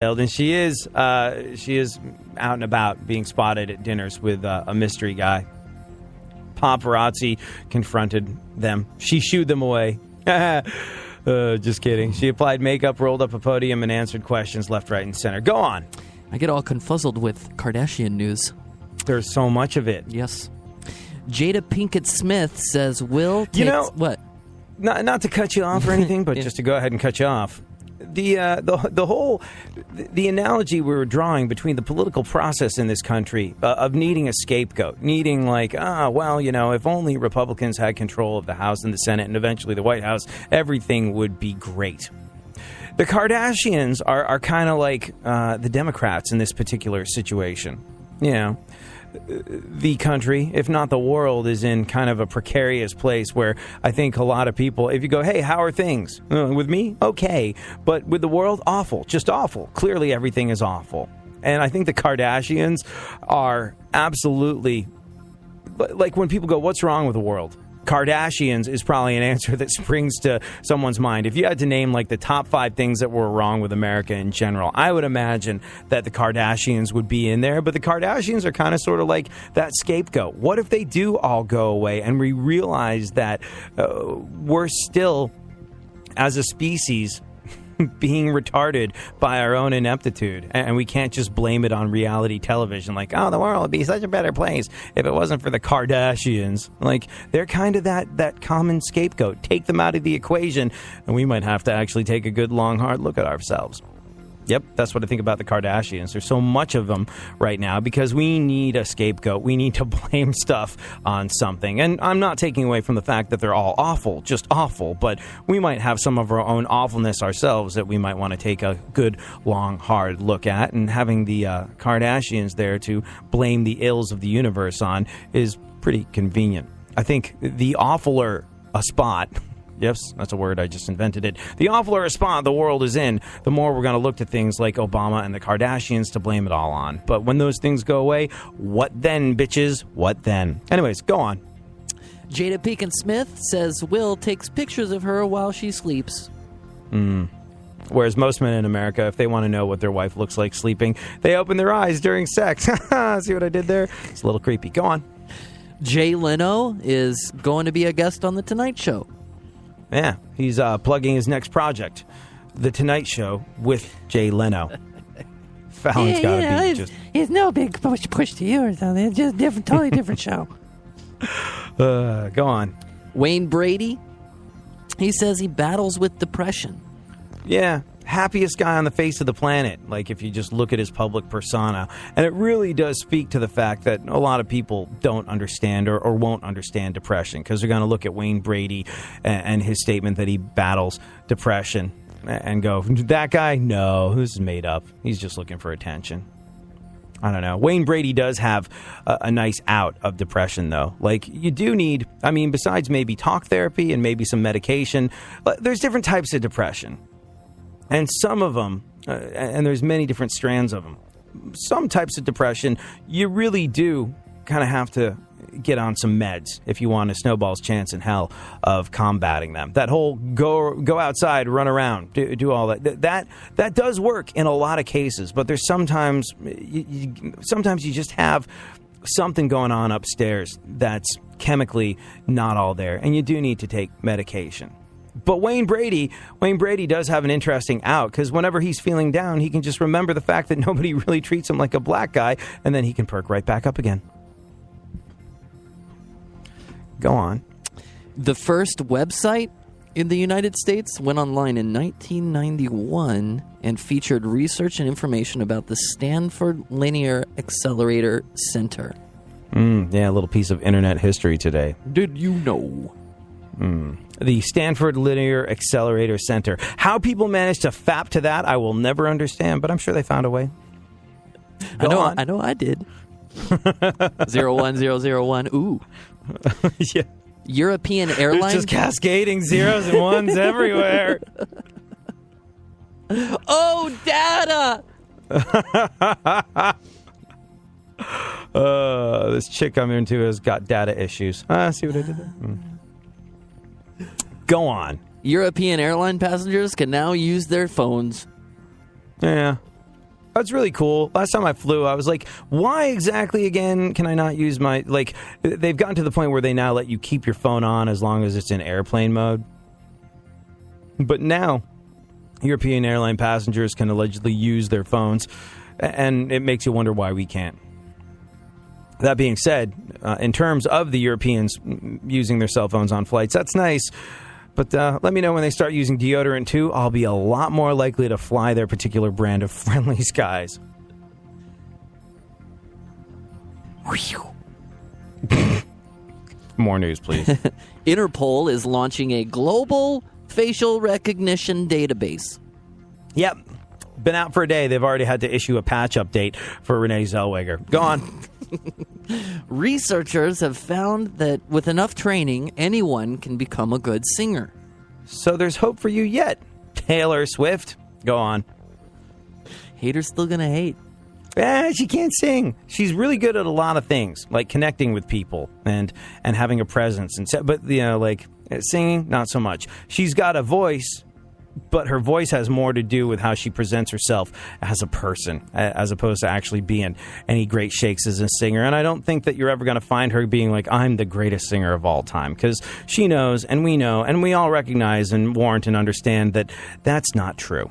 And she is out and about, being spotted at dinners with a mystery guy. Paparazzi confronted them. She shooed them away. Just kidding. She applied makeup, rolled up a podium, and answered questions left, right, and center. Go on. I get all confuzzled with Kardashian news. There's so much of it. Yes. Jada Pinkett Smith says Will takes... You know, what? Not to cut you off or anything, but Yeah. just to go ahead and cut you off. The analogy we were drawing between the political process in this country of needing a scapegoat, needing if only Republicans had control of the House and the Senate and eventually the White House, everything would be great. The Kardashians are kind of like the Democrats in this particular situation. You know, the country, if not the world, is in kind of a precarious place where I think a lot of people, if you go, hey, how are things? With me? Okay. But with the world, awful. Just awful. Clearly everything is awful. And I think the Kardashians are absolutely, like when people go, what's wrong with the world? Kardashians is probably an answer that springs to someone's mind. If you had to name like the top 5 things that were wrong with America in general, I would imagine that the Kardashians would be in there. But the Kardashians are kind of sort of like that scapegoat. What if they do all go away and we realize that we're still, as a species, being retarded by our own ineptitude, and we can't just blame it on reality television like, oh, the world would be such a better place if it wasn't for the Kardashians. Like, they're kind of that common scapegoat. Take them out of the equation and we might have to actually take a good long hard look at ourselves. Yep, that's what I think about the Kardashians. There's so much of them right now because we need a scapegoat. We need to blame stuff on something. And I'm not taking away from the fact that they're all awful, just awful. But we might have some of our own awfulness ourselves that we might want to take a good, long, hard look at. And having the Kardashians there to blame the ills of the universe on is pretty convenient. I think the awfuler a spot... Yes, that's a word. I just invented it. The awfuler a spot the world is in, the more we're going to look to things like Obama and the Kardashians to blame it all on. But when those things go away, what then, bitches? What then? Anyways, go on. Jada Pinkett Smith says Will takes pictures of her while she sleeps. Whereas most men in America, if they want to know what their wife looks like sleeping, they open their eyes during sex. See what I did there? It's a little creepy. Go on. Jay Leno is going to be a guest on The Tonight Show. Yeah, he's plugging his next project, The Tonight Show with Jay Leno. Fallon's got to be just... It's no big push to you or something. It's just different, totally different show. Go on. Wayne Brady, he says he battles with depression. Yeah, happiest guy on the face of the planet, like if you just look at his public persona. And it really does speak to the fact that a lot of people don't understand or won't understand depression because they're going to look at Wayne Brady and his statement that he battles depression and go, that guy? No, this is made up. He's just looking for attention. I don't know. Wayne Brady does have a nice out of depression, though. Like, you do need, I mean, besides maybe talk therapy and maybe some medication, there's different types of depression. And some of them, and there's many different strands of them, some types of depression, you really do kind of have to get on some meds if you want a snowball's chance in hell of combating them. That whole go outside, run around, do all that. That does work in a lot of cases, but there's sometimes you just have something going on upstairs that's chemically not all there, and you do need to take medication. But Wayne Brady does have an interesting out because whenever he's feeling down, he can just remember the fact that nobody really treats him like a black guy, and then he can perk right back up again. Go on. The first website in the United States went online in 1991 and featured research and information about the Stanford Linear Accelerator Center. Yeah, a little piece of internet history today. Did you know? The Stanford Linear Accelerator Center. How people managed to fap to that, I will never understand, but I'm sure they found a way. I know I did. 01001. Ooh. Yeah. European airline. There's just cascading zeros and ones everywhere. Oh, data! This chick I'm into has got data issues. See what I did there? Go on. European airline passengers can now use their phones. Yeah. That's really cool. Last time I flew, I was like, why exactly again can I not use my... Like, they've gotten to the point where they now let you keep your phone on as long as it's in airplane mode. But now, European airline passengers can allegedly use their phones, and it makes you wonder why we can't. That being said, in terms of the Europeans using their cell phones on flights, that's nice. But let me know when they start using deodorant, too. I'll be a lot more likely to fly their particular brand of friendly skies. More news, please. Interpol is launching a global facial recognition database. Yep. Been out for a day. They've already had to issue a patch update for Renee Zellweger. Go on. Researchers have found that with enough training, anyone can become a good singer. So there's hope for you yet. Taylor Swift. Go on. Haters still gonna hate. She can't sing. She's really good at a lot of things, like connecting with people and having a presence. But, singing, not so much. She's got a voice, but her voice has more to do with how she presents herself as a person, as opposed to actually being any great shakes as a singer. And I don't think that you're ever going to find her being like, I'm the greatest singer of all time, because she knows, and we know, and we all recognize and warrant and understand that that's not true.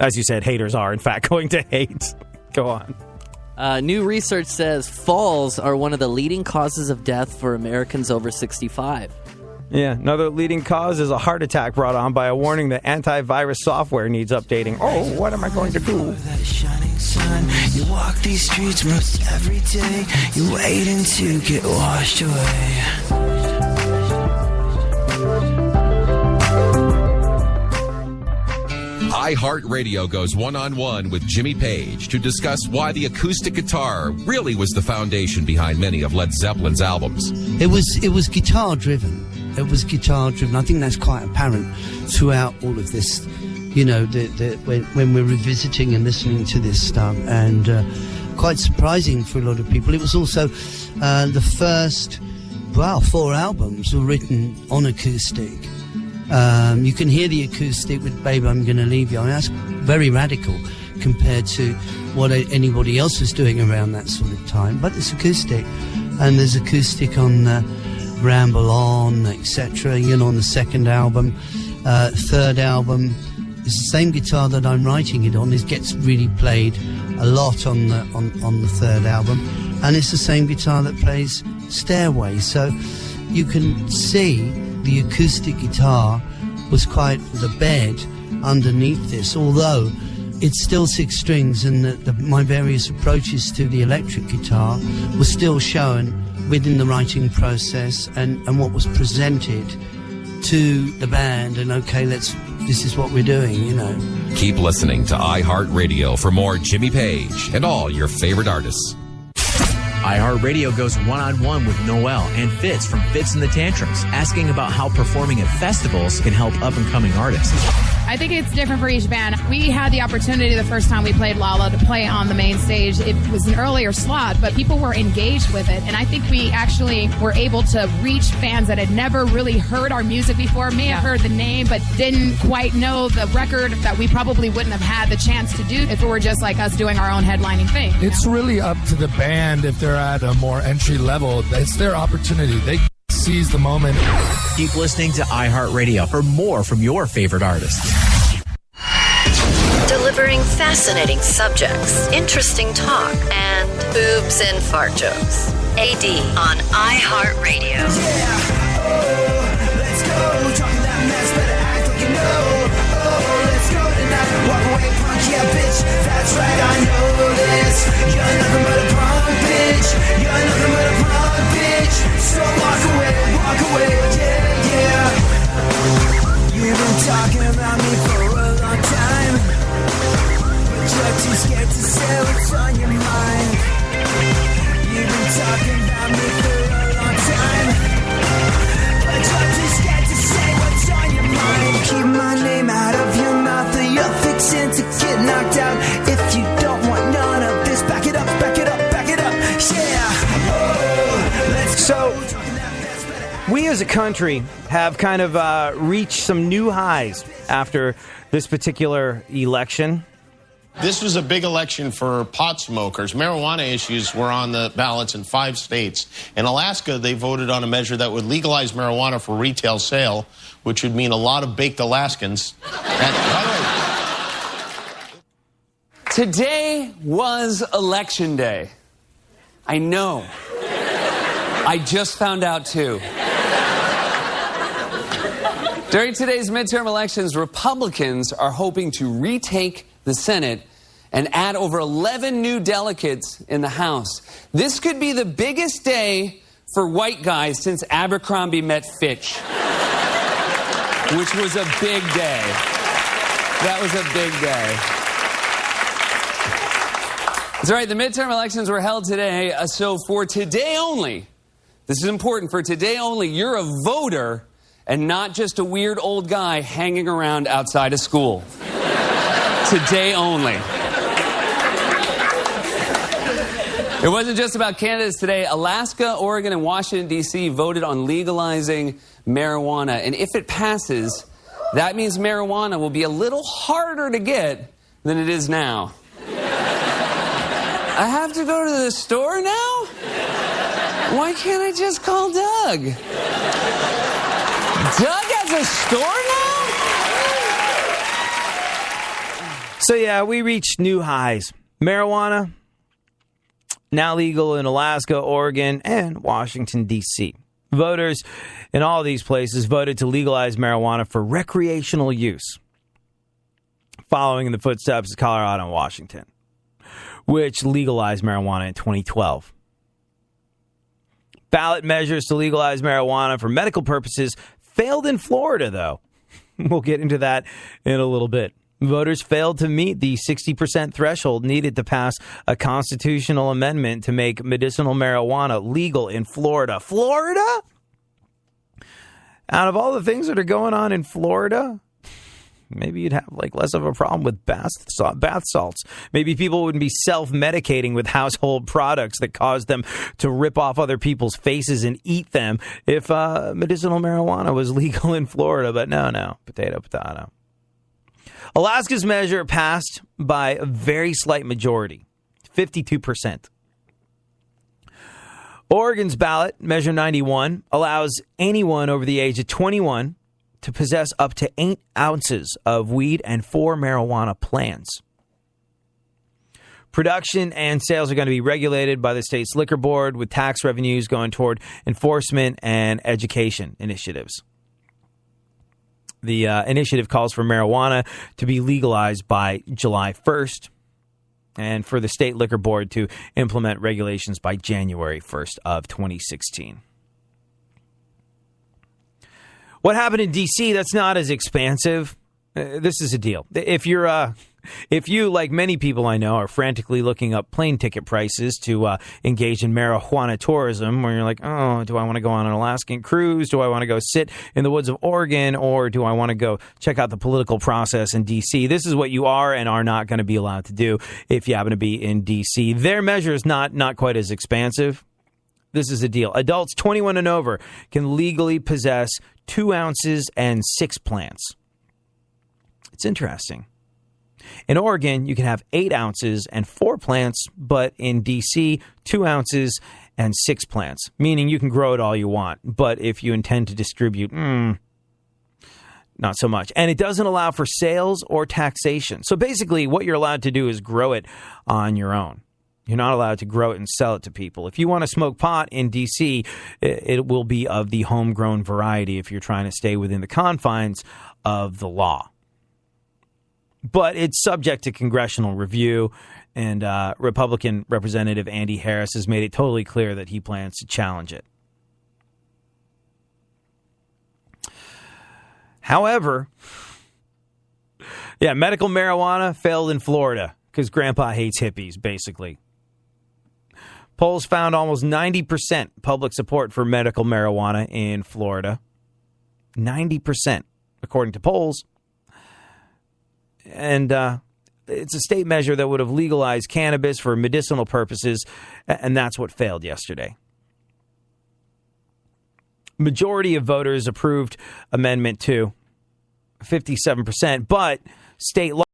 As you said, haters are, in fact, going to hate. Go on. New research says falls are one of the leading causes of death for Americans over 65. Yeah, another leading cause is a heart attack brought on by a warning that antivirus software needs updating. Oh, what am I going to do? That shining sun, you walk these streets most every day. You're waiting to get washed away. iHeartRadio goes one-on-one with Jimmy Page to discuss why the acoustic guitar really was the foundation behind many of Led Zeppelin's albums. It was guitar driven. It was guitar driven. I think that's quite apparent throughout all of this. You know, when we're revisiting and listening to this stuff, and quite surprising for a lot of people. It was also the first, 4 albums were written on acoustic. You can hear the acoustic with Babe, I'm Gonna Leave You. I mean, that's very radical compared to what anybody else was doing around that sort of time. But it's acoustic, and there's acoustic on Ramble On, etc. You know, on the second album. Third album, it's the same guitar that I'm writing it on. It gets really played a lot on the third album, and it's the same guitar that plays Stairway. So you can see the acoustic guitar was quite the bed underneath this, although it's still 6 strings, and my various approaches to the electric guitar were still shown within the writing process and what was presented to the band, and this is what we're doing, you know. Keep listening to iHeartRadio for more Jimmy Page and all your favorite artists. iHeartRadio goes one-on-one with Noel and Fitz from Fitz and the Tantrums, asking about how performing at festivals can help up-and-coming artists. I think it's different for each band. We had the opportunity the first time we played Lala to play on the main stage. It was an earlier slot, but people were engaged with it. And I think we actually were able to reach fans that had never really heard our music before, may have heard the name, but didn't quite know the record, that we probably wouldn't have had the chance to do if it were just like us doing our own headlining thing. It's really up to the band if they're at a more entry level. It's their opportunity. They seize the moment. Keep listening to iHeartRadio for more from your favorite artists. Delivering fascinating subjects, interesting talk, and boobs and fart jokes. AD on iHeartRadio. Yeah, oh, let's go. Talking that mess, better act like you know. Oh, let's go tonight. Walk away, punk, yeah, bitch. That's right, I know this. You're nothing but a punk, bitch. You're nothing but a punk, bitch. So walk away, yeah, yeah. You've been talking about me for a long time, but you're too scared to say what's on your mind. You've been talking about me for a long time, but you're too scared to say what's on your mind. Keep my name out of your mouth or you're fixing to get knocked out. If you don't want none of this, back it up, back it up, back it up. Yeah, oh, let's go. So, we as a country have kind of reached some new highs after this particular election. This was a big election for pot smokers. Marijuana issues were on the ballots in 5 states. In Alaska, they voted on a measure that would legalize marijuana for retail sale, which would mean a lot of baked Alaskans. And, by the way, today was Election Day. I know. I just found out, too. During today's midterm elections, Republicans are hoping to retake the Senate and add over 11 new delegates in the House. This could be the biggest day for white guys since Abercrombie met Fitch, which was a big day. That was a big day. That's right, the midterm elections were held today, so for today only, this is important, for today only, you're a voter and not just a weird old guy hanging around outside of school. Today only. It wasn't just about candidates today. Alaska, Oregon, and Washington, D.C. voted on legalizing marijuana. And if it passes, that means marijuana will be a little harder to get than it is now. I have to go to the store now? Why can't I just call Doug? Doug has a store now? So yeah, we reached new highs. Marijuana, now legal in Alaska, Oregon, and Washington, D.C. Voters in all these places voted to legalize marijuana for recreational use, following in the footsteps of Colorado and Washington, which legalized marijuana in 2012. Ballot measures to legalize marijuana for medical purposes failed in Florida, though. We'll get into that in a little bit. Voters failed to meet the 60% threshold needed to pass a constitutional amendment to make medicinal marijuana legal in Florida. Florida? Out of all the things that are going on in Florida, maybe you'd have less of a problem with bath salts. Maybe people wouldn't be self-medicating with household products that cause them to rip off other people's faces and eat them if medicinal marijuana was legal in Florida. But no, potato. Alaska's measure passed by a very slight majority, 52%. Oregon's ballot, Measure 91, allows anyone over the age of 21 to possess up to 8 ounces of weed and 4 marijuana plants. Production and sales are going to be regulated by the state's liquor board, with tax revenues going toward enforcement and education initiatives. The initiative calls for marijuana to be legalized by July 1st and for the state liquor board to implement regulations by January 1st of 2016. What happened in D.C., that's not as expansive. This is a deal. If you, like many people I know, are frantically looking up plane ticket prices to engage in marijuana tourism, where you're like, oh, do I want to go on an Alaskan cruise? Do I want to go sit in the woods of Oregon? Or do I want to go check out the political process in D.C.? This is what you are and are not going to be allowed to do if you happen to be in D.C. Their measure is not quite as expansive. This is a deal. Adults 21 and over can legally possess 2 ounces and 6 plants. It's interesting. In Oregon, you can have 8 ounces and 4 plants, but in D.C., 2 ounces and 6 plants, meaning you can grow it all you want. But if you intend to distribute, not so much. And it doesn't allow for sales or taxation. So basically, what you're allowed to do is grow it on your own. You're not allowed to grow it and sell it to people. If you want to smoke pot in D.C., it will be of the homegrown variety if you're trying to stay within the confines of the law. But it's subject to congressional review, and Republican Representative Andy Harris has made it totally clear that he plans to challenge it. However, medical marijuana failed in Florida because Grandpa hates hippies, basically. Polls found almost 90% public support for medical marijuana in Florida. 90%, according to polls. And it's a state measure that would have legalized cannabis for medicinal purposes, and that's what failed yesterday. Majority of voters approved Amendment 2, 57%, but state law.